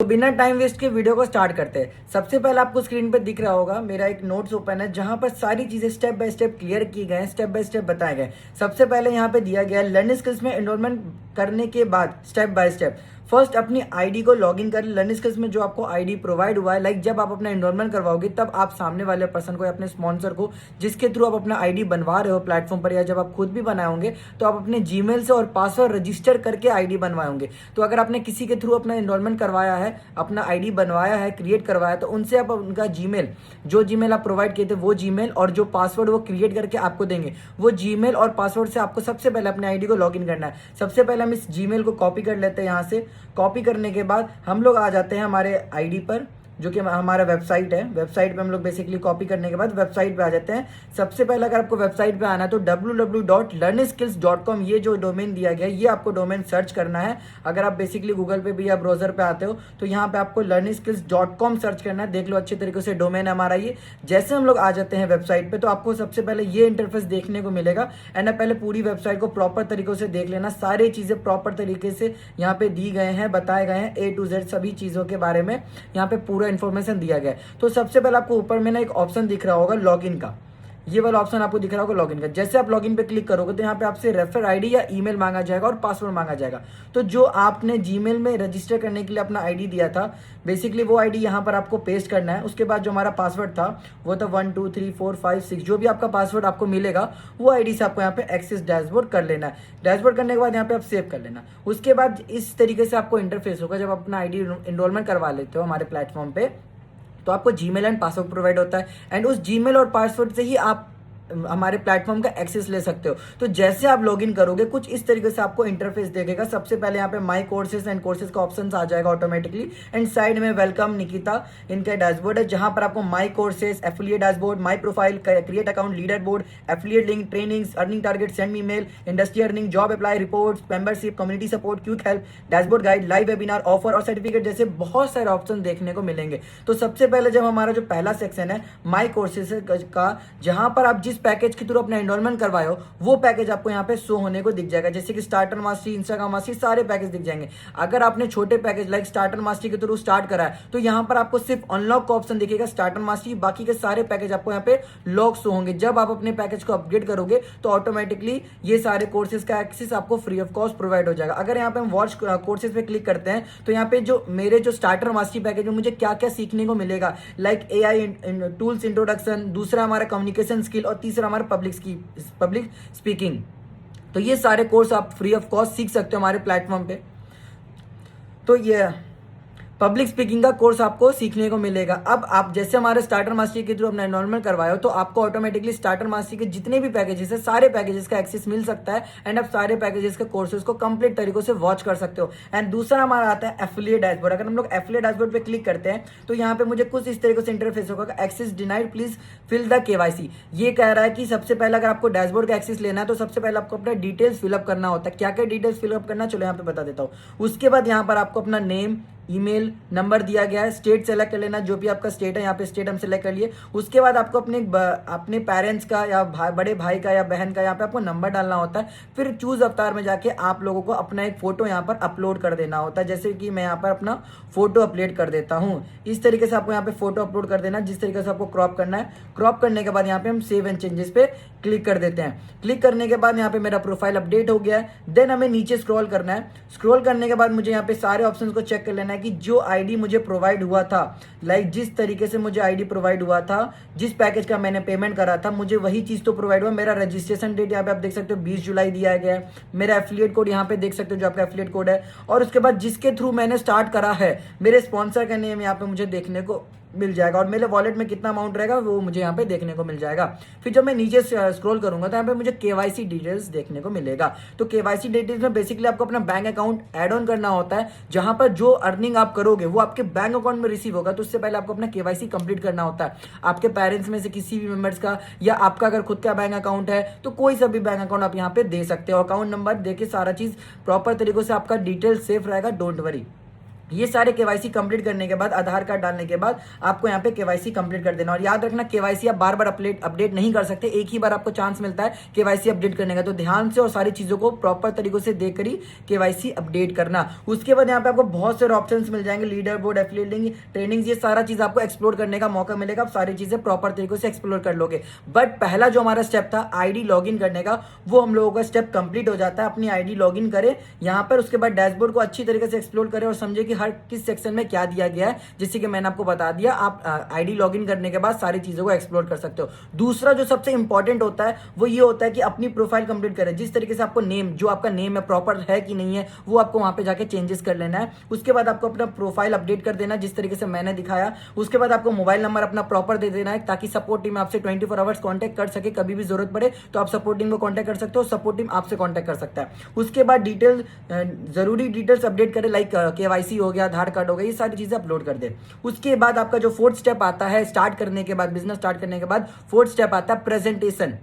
तो बिना time waste के वीडियो को स्टार्ट करते हैं। सबसे पहले आपको स्क्रीन पे दिख रहा होगा मेरा एक नोट्स ओपन है जहां पर सारी चीजें स्टेप बाय स्टेप क्लियर की गए हैं, स्टेप बाय स्टेप बताए गए। सबसे पहले यहाँ पे दिया गया है लर्निंग स्किल्स में एनरोलमेंट करने के बाद स्टेप बाय स्टेप फर्स्ट अपनी आईडी को लॉगिन कर। लर्निंग स्किल्स में जो आपको आईडी प्रोवाइड हुआ है, लाइक जब आप अपना एनरोलमेंट करवाओगे तब आप सामने वाले पर्सन को या अपने स्पॉन्सर को जिसके थ्रू आप अपना आईडी बनवा रहे हो प्लेटफॉर्म पर, या जब आप खुद भी बनाए होंगे तो आप अपने जीमेल से और पासवर्ड रजिस्टर करके आईडी बनवाए होंगे। तो अगर आपने किसी के थ्रू अपना एनरोलमेंट करवाया है, अपना आईडी बनवाया है, क्रिएट करवाया, तो उनसे आप उनका जीमेल, जो जीमेल आप प्रोवाइड किए थे वो जीमेल और जो पासवर्ड वो क्रिएट करके आपको देंगे, वो जीमेल और पासवर्ड से आपको सबसे पहले अपने आईडी को लॉगिन करना है। सबसे पहले हम इस जीमेल को कॉपी कर लेते हैं। यहाँ से कॉपी करने के बाद हम लोग आ जाते हैं हमारे आईडी पर, जो कि हमारा वेबसाइट है। वेबसाइट पे हम लोग बेसिकली कॉपी करने के बाद वेबसाइट पे आ जाते हैं। सबसे पहले अगर आपको वेबसाइट पे आना है तो www.learningskills.com ये जो डोमेन दिया गया है, ये आपको डोमेन सर्च करना है। अगर आप बेसिकली गूगल पे भी या ब्राउजर पे आते हो तो यहाँ पे आपको learningskills.com सर्च करना है। देख लो अच्छे तरीके से डोमेन है हमारा ये। जैसे हम लोग आ जाते हैं वेबसाइट पे तो आपको सबसे पहले ये इंटरफेस देखने को मिलेगा। एंड पहले पूरी वेबसाइट को प्रॉपर तरीके से देख लेना। सारी चीजें प्रॉपर तरीके से यहाँ पे दी गए हैं, बताए गए हैं, A to Z सभी चीजों के बारे में यहाँ पे पूरा इन्फॉर्मेशन दिया गया है। तो सबसे पहले आपको ऊपर में ना एक ऑप्शन दिख रहा होगा लॉगिन का, ये वाला ऑप्शन आपको दिख रहा होगा लॉगिन का। जैसे आप लॉगिन पे क्लिक करोगे तो यहाँ पे आपसे रेफर आईडी या ईमेल मांगा जाएगा और पासवर्ड मांगा जाएगा। तो जो आपने जीमेल में रजिस्टर करने के लिए अपना आईडी दिया था, बेसिकली वो आईडी यहाँ पर आपको पेस्ट करना है। उसके बाद जो हमारा पासवर्ड था वो था 1 2 3 4 5 6, जो भी आपका पासवर्ड आपको मिलेगा वो आईडी से आपको यहाँ पे एक्सेस डैशबोर्ड कर लेना है। डैशबोर्ड करने के बाद यहाँ पे आप सेव कर लेना। उसके बाद इस तरीके से आपको इंटरफेस होगा जब अपना आईडी एनरोलमेंट करवा लेते हो हमारे प्लेटफॉर्म पे, तो आपको जीमेल एंड पासवर्ड प्रोवाइड होता है। एंड उस जीमेल और पासवर्ड से ही आप हमारे प्लेटफॉर्म का एक्सेस ले सकते हो। तो जैसे आप लॉगिन करोगे कुछ इस तरीके से आपको इंटरफेस देखेगा। सबसे पहले यहाँ पे माय कोर्सेज एंड कोर्सेज का ऑप्शन आ जाएगा ऑटोमेटिकली। एंड साइड में वेलकम निकिता इनका डैशबोर्ड है, जहां पर आपको my courses, affiliate dashboard, my profile, create account, leaderboard, affiliate link, trainings, earning target, send me mail, industry earning, job apply, reports, membership, community support, quick help, dashboard guide, live webinar, offer और certificate जैसे बहुत सारे option देखने को मिलेंगे। तो सबसे पहले जब हमारा जो पहला सेक्शन है माय कोर्सेज का, जहां पर आप जिस पैकेज के थ्रू अपना एनरोलमेंट करवाए हो वो पैकेज आपको यहाँ पे शो होने को दिख जाएगा, जैसे कि स्टार्टर मास्टरी, इंस्टाग्राम मास्टरी, सारे पैकेज दिख जाएंगे। अगर आपने छोटे पैकेज लाइक स्टार्टर मास्टरी के थ्रू स्टार्ट करा है तो यहाँ पर आपको सिर्फ अनलॉक का ऑप्शन दिखेगा स्टार्टर मास्टरी, बाकी के सारे पैकेज आपको यहाँ पे लॉक शो होंगे। जब आप अपने पैकेज को अपग्रेड करोगे तो ऑटोमेटिकली ये सारे कोर्सेज का एक्सेस आपको फ्री ऑफ कॉस्ट प्रोवाइड हो जाएगा। अगर यहाँ पे हम वॉच कोर्सेज पे क्लिक करते हैं तो यहाँ पे जो मेरे जो स्टार्टर मास्टरी पैकेज में मुझे क्या क्या सीखने को मिलेगा, लाइक AI टूल्स इंट्रोडक्शन, दूसरा हमारा कम्युनिकेशन स्किल और तीसरा हमारा पब्लिक स्पीकिंग। तो ये सारे कोर्स आप फ्री ऑफ कॉस्ट सीख सकते हो हमारे प्लेटफॉर्म पे। तो ये पब्लिक स्पीकिंग का कोर्स आपको सीखने को मिलेगा। अब आप जैसे हमारे स्टार्टर मास्टरी के थ्रू अपना एनरोलमेंट करवाए हो तो आपको ऑटोमेटिकली स्टार्टर मास्टरी के जितने भी पैकेजेस है सारे पैकेजेस का एक्सेस मिल सकता है। एंड आप सारे पैकेजेस के कोर्सेज को कंप्लीट तरीकों से वॉच कर सकते हो। एंड दूसरा हमारा आता है एफिलिएट डैशबोर्ड। अगर हम लोग एफिलिएट डैशबोर्ड पे क्लिक करते हैं तो यहाँ पे मुझे कुछ इस तरीके से इंटरफेस होगा, access denied, please fill the KYC। ये कह रहा है कि सबसे पहले अगर आपको डैशबोर्ड का एक्सेस लेना है तो सबसे पहले आपको अपना डिटेल्स फिलअप करना होता है। क्या क्या डिटेल्स फिलअप करना, चलो यहाँ पे बता देता हूँ। उसके बाद यहाँ पर आपको अपना नेम, ईमेल नंबर दिया गया है, स्टेट सेलेक्ट कर लेना, जो भी आपका स्टेट है यहाँ पे स्टेट हम सेलेक्ट कर लिए। उसके बाद आपको अपने पेरेंट्स का या बड़े भाई का या बहन का यहाँ पे आपको नंबर डालना होता है। फिर चूज अवतार में जाके आप लोगों को अपना एक फोटो यहाँ पर अपलोड कर देना होता है, जैसे कि मैं यहाँ पर अपना फोटो अपलोड कर देता हूँ। इस तरीके से आपको यहाँ पे फोटो अपलोड कर देना, जिस तरीके से आपको क्रॉप करना है। क्रॉप करने के बाद यहाँ पे हम सेव एंड चेंजेस पे क्लिक कर देते हैं। क्लिक करने के बाद यहाँ पे मेरा प्रोफाइल अपडेट हो गया है। देन हमें नीचे स्क्रॉल करना है। स्क्रॉल करने के बाद मुझे यहाँ पे सारे ऑप्शंस को चेक कर लेना है कि जो आईडी मुझे प्रोवाइड हुआ था, लाइक जिस तरीके से मुझे आईडी प्रोवाइड हुआ था, जिस पैकेज का मैंने पेमेंट करा था, मुझे वही चीज तो प्रोवाइड हुआ। मेरा रजिस्ट्रेशन डेट यहाँ पे आप देख सकते हो 20 जुलाई दिया गया है। मेरा एफिलिएट कोड यहाँ पे देख सकते हो, जो आपका एफिलिएट कोड है। और उसके बाद जिसके थ्रू मैंने स्टार्ट करा है, मेरे स्पॉन्सर का नेम यहाँ पे मुझे देखने को मिल जाएगा और मेरे वॉलेट में कितना अमाउंट रहेगा वो मुझे यहाँ पे देखने को मिल जाएगा। फिर जब मैं नीचे स्क्रॉल करूंगा तो यहाँ पे मुझे KYC डिटेल्स देखने को मिलेगा। तो KYC डिटेल्स में बेसिकली आपको अपना बैंक अकाउंट ऐड ऑन करना होता है, जहां पर जो अर्निंग आप करोगे वो आपके बैंक अकाउंट में रिसीव होगा। तो उससे पहले आपको अपना KYC कंप्लीट करना होता है। आपके पेरेंट्स में से किसी भी मेंबर्स का या आपका अगर खुद का बैंक अकाउंट है तो कोई सा भी बैंक अकाउंट आप यहाँ पे दे सकते हो। अकाउंट नंबर देके सारा चीज प्रॉपर तरीके से आपका डिटेल सेफ रहेगा, डोंट वरी। ये सारे केवाईसी कंप्लीट करने के बाद, आधार कार्ड डालने के बाद आपको यहाँ पे केवाईसी कंप्लीट कर देना। और याद रखना केवाईसी आप बार बार अपडेट नहीं कर सकते, एक ही बार आपको चांस मिलता है केवाईसी अपडेट करने का। तो ध्यान से और सारी चीजों को प्रॉपर तरीकों से देखकर ही केवाईसी अपडेट करना। उसके बाद यहाँ पे आपको बहुत सारे ऑप्शन मिल जाएंगे, leader board, affiliate link, training, ये सारा चीज आपको एक्सप्लोर करने का मौका मिलेगा। आप सारी चीजें प्रॉपर तरीकों से एक्सप्लोर कर लोगे। बट पहला जो हमारा स्टेप था आईडी लॉगिन करने का, वो हम लोगों का स्टेप कंप्लीट हो जाता है। अपनी आईडी लॉगिन करें यहाँ पर, उसके बाद डैशबोर्ड को अच्छी तरीके से एक्सप्लोर करें और समझे कि हर किस सेक्शन में क्या दिया गया है, जिससे कि मैंने आपको बता दिया। आप आईडी लॉगिन करने के बाद सारी चीजों को एक्सप्लोर कर सकते हो। दूसरा जो सबसे इंपॉर्टेंट होता है वो ये होता है कि अपनी प्रोफाइल कंप्लीट करें। जिस तरीके से आपको नेम, जो आपका नेम है प्रॉपर है कि नहीं है, वो आपको वहां पे जाके चेंजेस कर लेना है। उसके बाद आपको अपना प्रोफाइल अपडेट कर देना जिस तरीके से मैंने दिखाया। उसके बाद आपको मोबाइल नंबर अपना प्रॉपर दे देना है ताकि सपोर्ट टीम आपसे 24 आवर्स कॉन्टैक्ट कर सके। कभी भी जरूरत पड़े तो आप सपोर्ट टीम को कॉन्टैक्ट कर सकते हो, सपोर्ट टीम आपसे कॉन्टैक्ट कर सकता है। उसके बाद डिटेल, जरूरी डिटेल्स अपडेट करें, लाइक केवाईसी हो गया, आधार कार्ड हो गया, ये सारी चीजें अपलोड कर दे। उसके बाद आपका जो फोर्थ स्टेप आता है स्टार्ट करने के बाद, बिजनेस स्टार्ट करने के बाद फोर्थ स्टेप आता है प्रेजेंटेशन।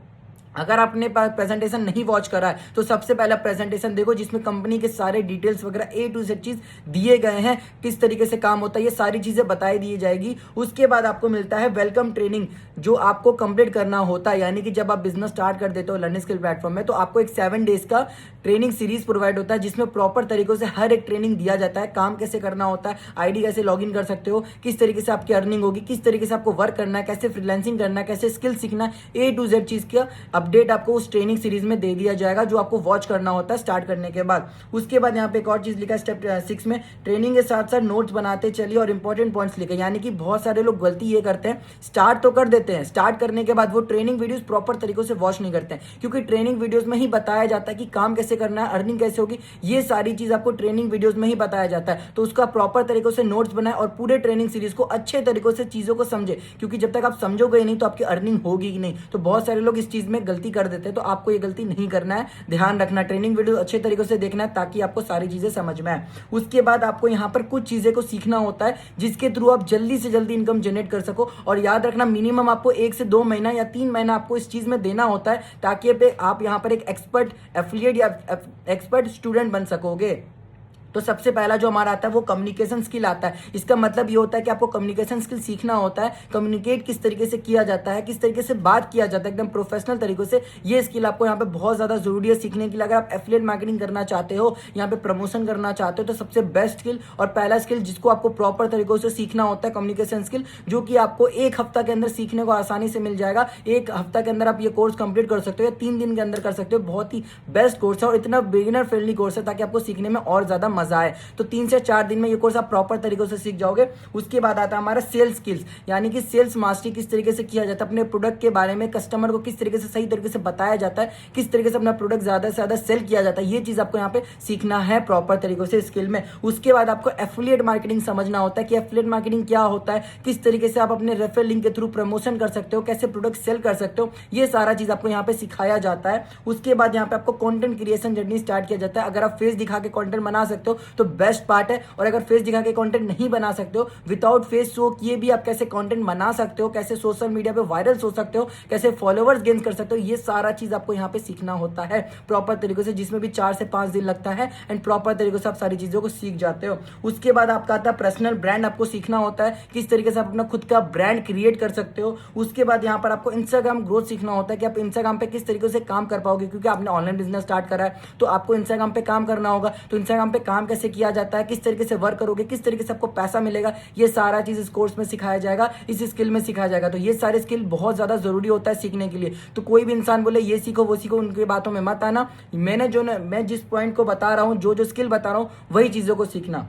अगर आपने प्रेजेंटेशन नहीं वॉच करा है तो सबसे पहला प्रेजेंटेशन देखो, जिसमें कंपनी के सारे डिटेल्स वगैरह A to Z चीज दिए गए हैं, किस तरीके से काम होता है, ये सारी चीजें बताई दी जाएगी। उसके बाद आपको मिलता है वेलकम ट्रेनिंग, जो आपको कंप्लीट करना होता है। यानी कि जब आप बिजनेस स्टार्ट कर देते हो लर्निंग स्किल प्लेटफॉर्म में, तो आपको एक 7 डेज का ट्रेनिंग सीरीज प्रोवाइड होता है, जिसमें प्रॉपर तरीकों से हर एक ट्रेनिंग दिया जाता है। काम कैसे करना होता है, आईडी कैसे लॉगिन कर सकते हो, किस तरीके से आपकी अर्निंग होगी, किस तरीके से आपको वर्क करना है, कैसे फ्रीलांसिंग करना है, कैसे स्किल सीखना है, A to Z चीज का अपडेट आपको उस ट्रेनिंग सीरीज में दे दिया जाएगा, जो आपको वॉच करना होता है स्टार्ट करने के बाद। उसके बाद यहाँ पे एक और चीज लिखा है स्टेप 6 में, ट्रेनिंग के साथ साथ नोट्स बनाते चलिए और इंपॉर्टेंट पॉइंट्स लिखे। यानी कि बहुत सारे लोग गलती ये करते हैं, स्टार्ट तो कर देते हैं, स्टार्ट करने के बाद वो ट्रेनिंग वीडियोस प्रॉपर तरीकों से वॉच नहीं करते हैं, क्योंकि ट्रेनिंग वीडियोस में ही बताया जाता है कि काम कैसे करना है, अर्निंग कैसे होगी, ये सारी चीज आपको ट्रेनिंग वीडियोस में ही बताया जाता है। तो उसका प्रॉपर तरीकों से नोट्स बनाए और पूरे ट्रेनिंग सीरीज को अच्छे तरीकों से चीजों को समझे, क्योंकि जब तक आप समझोगे नहीं तो आपकी अर्निंग होगी ही नहीं। तो बहुत सारे लोग इस चीज में गलती कर देते हैं, तो आपको ये गलती नहीं करना है। ध्यान रखना, ट्रेनिंग वीडियो अच्छे तरीके से देखना है ताकि आपको सारी चीजें समझ में आए। उसके बाद आपको यहाँ पर कुछ चीजें को सीखना होता है, जिसके थ्रू आप जल्दी से जल्दी इनकम जनरेट कर सको। और याद रखना, मिनिमम आपको 1 से 2 महीना या 3 महीना आपको इस चीज में देना होता है, ताकि आप यहाँ पर एक एक्सपर्ट एफिलिएट या एक्सपर्ट स्टूडेंट बन सकोगे। तो सबसे पहला जो हमारा आता है वो कम्युनिकेशन स्किल आता है। इसका मतलब ये होता है कि आपको कम्युनिकेशन स्किल सीखना होता है, कम्युनिकेट किस तरीके से किया जाता है, किस तरीके से बात किया जाता है एकदम प्रोफेशनल तरीकों से। ये स्किल आपको यहाँ पे बहुत ज्यादा जरूरी है सीखने के लिए। अगर आप एफिलिएट मार्केटिंग करना चाहते हो, यहाँ पे प्रमोशन करना चाहते हो, तो सबसे बेस्ट स्किल और पहला स्किल जिसको आपको प्रॉपर तरीकों से सीखना होता है कम्युनिकेशन स्किल, जो कि आपको 1 हफ्ता के अंदर सीखने को आसानी से मिल जाएगा। 1 हफ्ता के अंदर आप ये कोर्स कंप्लीट कर सकते हो या 3 दिन के अंदर कर सकते हो। बहुत ही बेस्ट कोर्स है और इतना बिगिनर फ्रेंडली कोर्स है ताकि आपको सीखने में और ज्यादा मजा आए। तो 3 से 4 दिन में ये कोर्स आप प्रॉपर तरीकों से सीख जाओगे। उसके बाद आता है हमारा सेल्स स्किल्स, यानी कि सेल्स मास्टरी किस तरीके से किया जाता है, अपने प्रोडक्ट के बारे में कस्टमर को किस तरीके से सही तरीके से बताया जाता है, किस तरीके से अपना प्रोडक्ट ज्यादा से ज्यादा सेल किया जाता है। ये चीज आपको यहाँ पे सीखना है प्रॉपर तरीकों से स्किल में। उसके बाद आपको एफिलिएट मार्केटिंग समझना होता है कि एफिलिएट मार्केटिंग क्या होता है, किस तरीके से आप अपने रेफरल लिंक के थ्रू प्रमोशन कर सकते हो, कैसे प्रोडक्ट सेल कर सकते हो, ये सारा चीज आपको यहाँ पे सिखाया जाता है। उसके बाद यहाँ पे आपको कंटेंट क्रिएशन जर्नी स्टार्ट किया जाता है। अगर आप फेस दिखा के कंटेंट बना सकते हो तो बेस्ट पार्ट है, और अगर फेस दिखा के कंटेंट नहीं बना सकते हो, विदाउट फेस शो किए भी आप कैसे कंटेंट बना सकते हो, कैसे सोशल मीडिया पे वायरल हो सकते हो, कैसे फॉलोअर्स गेन कर सकते हो, ये सारा चीज आपको यहाँ पे सीखना होता है प्रॉपर तरीके से, जिसमें भी 4 से 5 दिन लगता है एंड प्रॉपर तरीके से आप सारी चीजों को सीख जाते हो। उसके बाद आपका आता है पर्सनल ब्रांड, आपको सीखना होता है किस तरीके से आप अपना खुद का ब्रांड क्रिएट कर सकते हो। उसके बाद यहाँ पर आपको इंस्टाग्राम ग्रोथ सीखना होता है कि आप इंस्टाग्राम पे किस तरीके से काम कर पाओगे, क्योंकि आपने ऑनलाइन बिजनेस स्टार्ट करा है तो आपको इंस्टाग्राम पे काम करना होगा। तो इंस्टाग्राम पे काम कैसे किया जाता है, किस तरीके से वर्क करोगे, किस तरीके से आपको पैसा मिलेगा, ये सारा चीज इस कोर्स में सिखाया जाएगा, इस स्किल में सिखाया जाएगा। तो ये सारे स्किल बहुत ज्यादा जरूरी होता है सीखने के लिए। तो कोई भी इंसान बोले ये सीखो वो सीखो, उनकी बातों में मत आना। मैं जिस पॉइंट को बता रहा हूँ, जो स्किल बता रहा हूँ, वही चीजों को सीखना।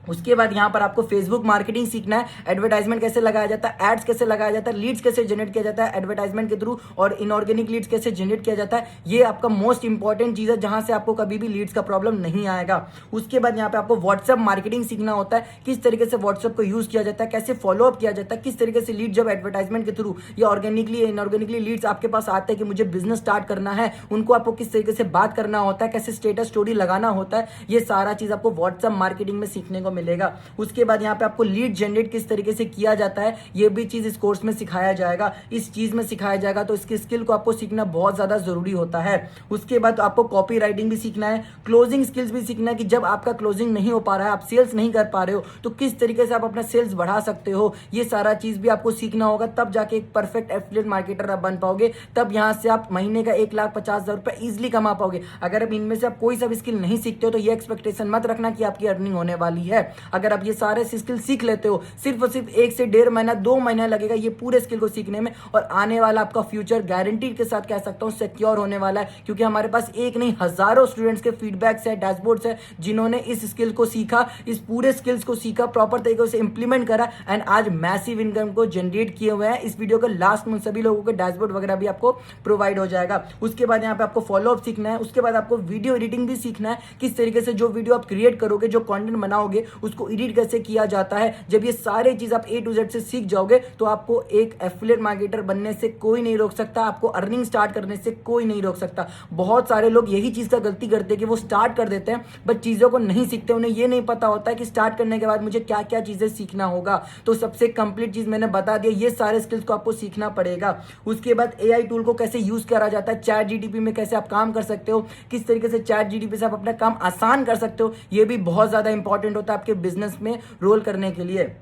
उसके बाद यहाँ पर आपको फेसबुक मार्केटिंग सीखना है, एडवर्टाइजमेंट कैसे लगाया जाता है, एड्स कैसे लगाया जाता है, लीड्स कैसे जनरेट किया जाता है एडवर्टाइजमेंट के थ्रू, और इनऑर्गेनिक लीड्स कैसे जनरेट किया जाता है। ये आपका मोस्ट इंपॉर्टेंट चीज है, जहां से आपको कभी भी लीड्स का प्रॉब्लम नहीं आएगा। उसके बाद यहाँ पे आपको व्हाट्सएप मार्केटिंग सीखना होता है, किस तरीके से व्हाट्सएप को यूज किया जाता है, कैसे फॉलोअप किया जाता है, किस तरीके से लीड जब एडवर्टाइजमेंट के थ्रू या ऑर्गेनिकली इनऑर्गेनिकली लीड्स आपके पास आते हैं कि मुझे बिजनेस स्टार्ट करना है, उनको आपको किस तरीके से बात करना होता है, कैसे स्टेटस स्टोरी लगाना होता है, ये सारा चीज आपको व्हाट्सएप मार्केटिंग में सीखने को मिलेगा। उसके बाद यहाँ पे आपको लीड जनरेट किस तरीके से किया जाता है ये भी चीज़ इस कोर्स में सिखाया जाएगा, इस चीज़ में सिखाया जाएगा। तो इसकी स्किल को आपको सीखना बहुत ज़्यादा ज़रूरी होता है। उसके बाद आपको कॉपी राइटिंग भी सीखना है, क्लोजिंग स्किल्स भी सीखना है कि जब आपका क्लोजिंग नहीं हो पा रहा है, आप सेल्स नहीं कर पा रहे हो, तो किस तरीके से आप अपना सेल्स बढ़ा सकते हो, ये सारा चीज़ भी आपको सीखना होगा। तब जाके एक परफेक्ट एफिलिएट मार्केटर आप बन पाओगे। तब यहाँ से आप महीने का 1,50,000 रुपये ईजिली कमा पाओगे। अगर अब इनमें से आप कोई सा भी स्किल नहीं सीखते हो तो ये एक्सपेक्टेशन मत रखना कि आपकी अर्निंग होने वाली है। अगर आप ये सारे स्किल सीख लेते हो, सिर्फ और सिर्फ 1 से 1.5 महीना 2 महीना लगेगा ये पूरे स्किल को सीखने में, और आने वाला आपका फ्यूचर गारंटी के साथ कह सकता हूँ सिक्योर होने वाला है। क्योंकि हमारे पास एक नहीं हजारों स्टूडेंट्स के फीडबैक्स है, डैशबोर्ड्स है, जिन्होंने इस स्किल को सीखा, इस पूरे स्किल्स को सीखा, प्रॉपर तरीके से इंप्लीमेंट करा एंड आज मैसिव इनकम को जनरेट किए हुए हैं। इस वीडियो के लास्ट में सभी लोगों के डैशबोर्ड वगैरह भी आपको प्रोवाइड हो जाएगा। उसके बाद यहाँ पे आपको फॉलोअप सीखना है। उसके बाद आपको वीडियो एडिटिंग भी सीखना है, किस तरीके से जो वीडियो आप क्रिएट करोगे, जो कंटेंट बनाओगे, उसको एडिट कैसे किया जाता है। जब ये सारे चीज आप A to Z से सीख जाओगे तो आपको एक एफिलिएट मार्केटर बनने से कोई नहीं रोक सकता, आपको अर्निंग स्टार्ट करने से कोई नहीं रोक सकता। बहुत सारे लोग यही चीज का गलती करते हैं कि वो स्टार्ट कर देते हैं बट चीजों को नहीं सीखते। उन्हें ये नहीं पता होता है कि स्टार्ट करने के बाद मुझे क्या क्या चीजें सीखना होगा। तो सबसे कंप्लीट चीज मैंने बता दिया, ये सारे स्किल्स को आपको सीखना पड़ेगा। उसके बाद AI टूल को कैसे यूज करा जाता है, चैट GTP में कैसे आप काम कर सकते हो, किस तरीके से चैट GTP से आप अपना काम आसान कर सकते हो, ये भी बहुत ज्यादा इंपॉर्टेंट होता है आपके बिजनेस में रोल करने के लिए।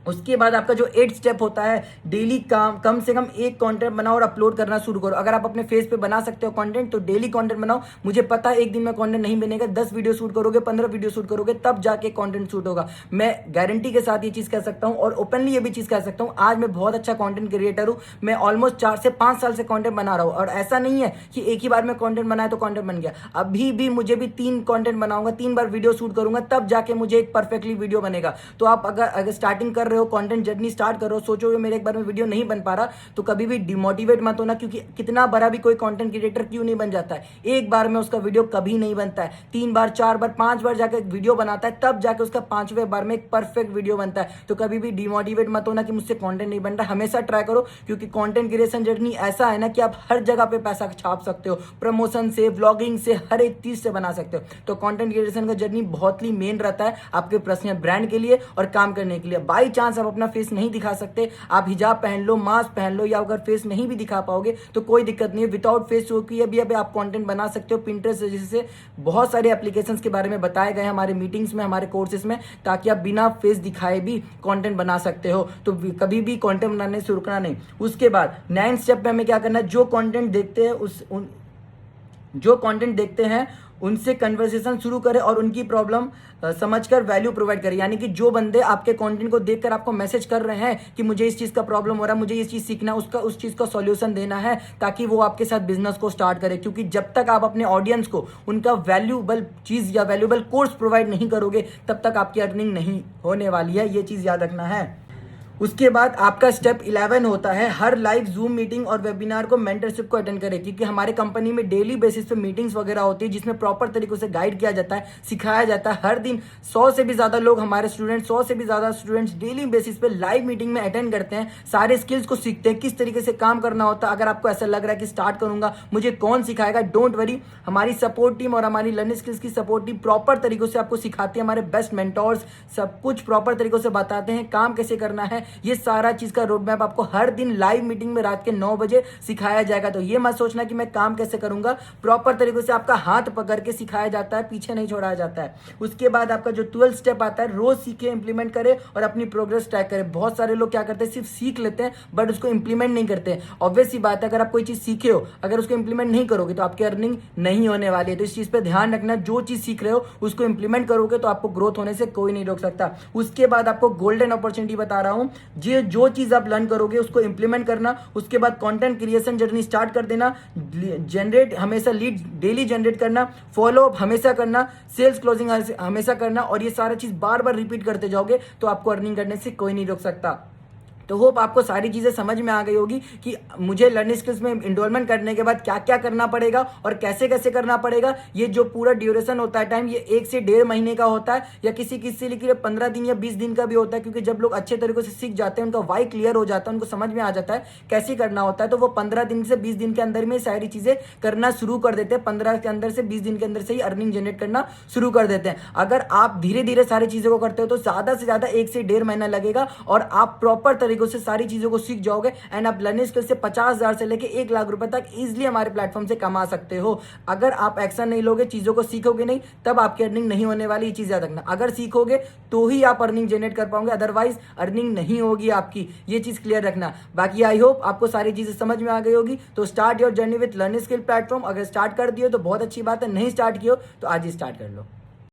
उसके बाद आपका जो 8 स्टेप होता है, डेली कम से कम एक कंटेंट बनाओ और अपलोड करना शुरू करो। अगर आप अपने फेस पे बना सकते हो कंटेंट तो डेली कंटेंट बनाओ। मुझे पता है एक दिन में कंटेंट नहीं बनेगा, 10 वीडियो शूट करोगे, 15 वीडियो शूट करोगे, तब जाके कंटेंट शूट होगा। मैं गारंटी के साथ ये चीज कह सकता हूँ और ओपनली ये भी चीज कह सकता हूँ, आज मैं बहुत अच्छा कंटेंट क्रिएटर हूँ। मैं ऑलमोस्ट 4 से 5 साल से कंटेंट बना रहा हूँ और ऐसा नहीं है कि एक ही बार में कंटेंट बनाया तो कंटेंट बन गया। अभी भी मुझे भी 3 कंटेंट बनाऊंगा, 3 बार वीडियो शूट करूंगा, तब जाके मुझे एक परफेक्टली वीडियो बनेगा। तो आप अगर स्टार्टिंग कर रहे हो, कंटेंट जर्नी स्टार्ट करो, सोचोगे मेरे एक बार में वीडियो नहीं बन पा रहा, तो कभी भी डिमोटिवेट मत होना। क्योंकि कितना बड़ा भी कोई कंटेंट क्रिएटर क्यों नहीं बन जाता है, एक बार में उसका वीडियो कभी नहीं बनता है। 3 बार 4 बार 5 बार जाकर वीडियो बनाता है, तब जाके उसका 5वें बार में एक परफेक्ट वीडियो बनता है। तो कभी भी डिमोटिवेट मत होना कि मुझसे कंटेंट नहीं बन रहा, हमेशा ट्राई करो। क्योंकि कंटेंट क्रिएशन जर्नी ऐसा है ना कि आप हर जगह पे पैसा छाप सकते हो, प्रमोशन से, व्लॉगिंग से, हर एक चीज से बना सकते हो। तो कंटेंट क्रिएशन का जर्नी बहुत ही मेन रहता है आपके पर्सनल ब्रांड के लिए और काम करने के लिए। बाई चांस आप अपना फेस नहीं दिखा सकते, आप हिजाब पहन लो, मास्क पहन लो, या अगर फेस नहीं भी दिखा पाओगे तो कोई दिक्कत नहीं है, विदाउट फेस शो किए भी अभी आप कंटेंट बना सकते हो। पिंटरेस्ट जैसे बहुत सारे एप्लीकेशंस के बारे में बताए गए हमारे मीटिंग्स में, हमारे कोर्सेज में, ताकि आप बिना फेस दिखाए भी कंटेंट बना सकते हो। तो कभी भी कंटेंट बनाने से रुकना नहीं। उसके बाद 9 स्टेप पे हमें क्या करना है, जो कंटेंट देखते हैं उनसे कन्वर्सेशन शुरू करें और उनकी प्रॉब्लम समझकर वैल्यू प्रोवाइड करें। यानी कि जो बंदे आपके कंटेंट को देखकर आपको मैसेज कर रहे हैं कि मुझे इस चीज़ का प्रॉब्लम हो रहा है, मुझे ये चीज़ सीखना, उस चीज़ का सॉल्यूशन देना है, ताकि वो आपके साथ बिजनेस को स्टार्ट करे। क्योंकि जब तक आप अपने ऑडियंस को उनका वैल्यूबल चीज़ या वैल्यूबल कोर्स प्रोवाइड नहीं करोगे, तब तक आपकी अर्निंग नहीं होने वाली है। ये चीज़ याद रखना है। उसके बाद आपका स्टेप 11 होता है, हर लाइव जूम मीटिंग और वेबिनार को मेंटरशिप को अटेंड करें। क्योंकि हमारे कंपनी में डेली बेसिस पे मीटिंग्स वगैरह होती है, जिसमें प्रॉपर तरीके से गाइड किया जाता है, सिखाया जाता है। हर दिन 100 से भी ज़्यादा लोग, हमारे स्टूडेंट्स 100 से भी ज़्यादा स्टूडेंट्स डेली बेसिस पे लाइव मीटिंग में अटेंड करते हैं, सारे स्किल्स को सीखते हैं, किस तरीके से काम करना होता है। अगर आपको ऐसा लग रहा है कि स्टार्ट करूंगा, मुझे कौन सिखाएगा, डोंट वरी, हमारी सपोर्ट टीम और हमारी लर्निंग स्किल्स की सपोर्ट टीम प्रॉपर तरीकों से आपको सिखाती है। हमारे बेस्ट मेंटोर्स सब कुछ प्रॉपर तरीकों से बताते हैं, काम कैसे करना है। ये सारा चीज का रोड मैप आपको हर दिन लाइव मीटिंग में रात के 9 बजे सिखाया जाएगा। तो ये मत सोचना कि मैं काम कैसे करूंगा, प्रॉपर तरीके से आपका हाथ पकड़ के सिखाया जाता है, पीछे नहीं छोड़ा जाता है। उसके बाद आपका जो 12 स्टेप आता है, रोज सीखे, इंप्लीमेंट करें और अपनी प्रोग्रेस ट्रैक करें। बहुत सारे लोग क्या करते हैं, सिर्फ सीख लेते हैं बट उसको इंप्लीमेंट नहीं करते हैं। ऑब्वियस सी बात है, अगर आप कोई चीज सीखे हो, अगर उसको इंप्लीमेंट नहीं करोगे तो आपकी अर्निंग नहीं होने वाली है। तो इस चीज पे ध्यान रखना, जो चीज सीख रहे हो उसको इंप्लीमेंट करोगे तो आपको ग्रोथ होने से कोई नहीं रोक सकता। उसके बाद आपको गोल्डन अपॉर्चुनिटी बता रहा हूं, जो चीज आप लर्न करोगे उसको इंप्लीमेंट करना। उसके बाद कंटेंट क्रिएशन जर्नी स्टार्ट कर देना, जनरेट हमेशा लीड डेली जनरेट करना, फॉलो अप हमेशा करना, सेल्स क्लोजिंग हमेशा करना, और ये सारा चीज बार बार रिपीट करते जाओगे तो आपको अर्निंग करने से कोई नहीं रोक सकता। तो होप आपको सारी चीज़ें समझ में आ गई होगी कि मुझे लर्निंग स्किल्स में इनरोलमेंट करने के बाद क्या क्या करना पड़ेगा और कैसे कैसे करना पड़ेगा। ये जो पूरा ड्यूरेशन होता है टाइम, ये 1 से 1.5 महीने का होता है, या किसी किसी के लिए 15 दिन या 20 दिन का भी होता है, क्योंकि जब लोग अच्छे तरीके से सीख जाते हैं, उनका वाई क्लियर हो जाता है, उनको समझ में आ जाता है कैसे करना होता है, तो वो 15 दिन से 20 दिन के अंदर में सारी चीजें करना शुरू कर देते हैं। 15 के अंदर से 20 दिन के अंदर से ही अर्निंग जनरेट करना शुरू कर देते हैं। अगर आप धीरे धीरे सारी चीजों को करते हो तो ज्यादा से ज्यादा 1 से 1.5 महीना लगेगा और आप प्रॉपर तरीकों से सारी चीजों को सीख जाओगे एंड आप लर्निंग स्किल से 50,000 से लेके 1 लाख रुपए तक इजिली हमारे प्लेटफॉर्म से कमा सकते हो। अगर आप एक्शन नहीं लोगे, चीजों को सीखोगे नहीं, तब आपकी अर्निंग नहीं होने वाली। ये चीज याद रखना, अगर सीखोगे तो ही आप अर्निंग जनरेट कर पाओगे, अदरवाइज अर्निंग नहीं होगी आपकी। ये चीज क्लियर रखना। बाकी आई होप आपको सारी चीजें समझ में आ गई होगी। तो start your journey with learning skill platform. अगर स्टार्ट कर दियो तो बहुत अच्छी बात है, नहीं स्टार्ट किया तो आज ही स्टार्ट कर लो।